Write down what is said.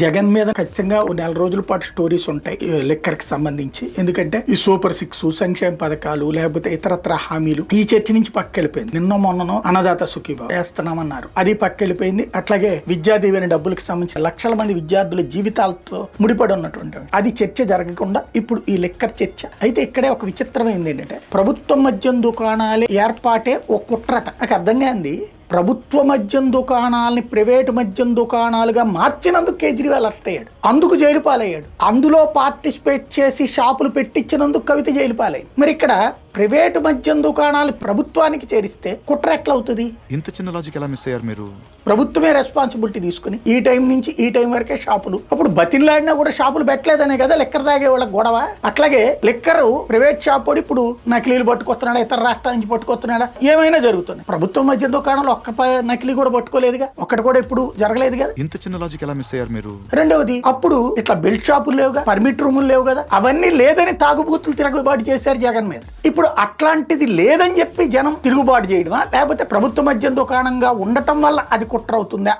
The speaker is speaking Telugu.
జగన్ మీద ఖచ్చితంగా ఓ నెల రోజుల పాటు స్టోరీస్ ఉంటాయి లిక్కర్ కి సంబంధించి. ఎందుకంటే ఈ సూపర్ 6 సంక్షేమ పథకాలు లేకపోతే ఇతరత్ర హామీలు ఈ చర్చ నుంచి పక్కెళ్ళిపోయింది. నిన్న మొన్ననో అన్నదాత సుఖీభావ వేస్తున్నామన్నారు, అది పక్కెళ్ళిపోయింది. అట్లాగే విద్యా దీవెన డబ్బులకు సంబంధించి లక్షల మంది విద్యార్థుల జీవితాలతో ముడిపడి ఉన్నటువంటి అది చర్చ జరగకుండా ఇప్పుడు ఈ లిక్కర్ చర్చ. అయితే ఇక్కడే ఒక విచిత్రమైంది ఏంటంటే ప్రభుత్వ మద్యం దుకాణాలే ఏర్పాటే ఒక కుట్రట. నాకు అర్థం కాంది. ప్రభుత్వ మద్యం దుకాణాలని ప్రైవేటు మద్యం దుకాణాలుగా మార్చినందుకు కేజ్రీవాల్ అరెస్ట్ అయ్యాడు, అందుకు జైలు పాలయ్యాడు. అందులో పార్టిసిపేట్ చేసి షాపులు పెట్టించినందుకు కవిత జైలు పాలయ్యింది. మరి ఇక్కడ ప్రైవేటు మద్యం దుకాణాలు ప్రభుత్వానికి చేరిస్తే కుట్ర ఎట్లా అవుతుంది? ఇంత చిన్న లాజిక్ ఎలా మిస్ అయ్యారు మీరు? ప్రభుత్వమే రెస్పాన్సిబిలిటీ తీసుకుని ఈ టైం నుంచి ఈ టైం వరకే షాపులు, అప్పుడు బతిన్లాడినా కూడా షాపులు పెట్టలేదనే కదా లిక్కర్ తాగే వాళ్ళకి గొడవ. అట్లాగే లిక్కర్ ప్రైవేట్ షాప్ వాడు ఇప్పుడు నకిలీలు పట్టుకొస్తున్నాడా, ఇతర రాష్ట్రాల నుంచి పట్టుకొస్తున్నాడా, ఏమైనా జరుగుతుంది. ప్రభుత్వ మద్యం దుకాణాలు ఒక్క నకిలీ కూడా పట్టుకోలేదుగా, ఒక్కటి కూడా ఇప్పుడు జరగలేదు కదా. ఇంత చిన్న లాజిక్ ఎలా మిస్ అయ్యారు మీరు? రెండవది, అప్పుడు ఇట్లా బెల్ట్ షాపులు లేవుగా, పర్మిట్ రూములు లేవు కదా, అవన్నీ లేదని తాగుబోతులు తిరుగుబాటు చేశారు జగన్ మీద. ఇప్పుడు అట్లాంటిది లేదని చెప్పి జనం తిరుగుబాటు చేయడమా, లేకపోతే ప్రభుత్వ మద్యం దుకాణంగా ఉండటం వల్ల అది కుట్ర అవుతుందా?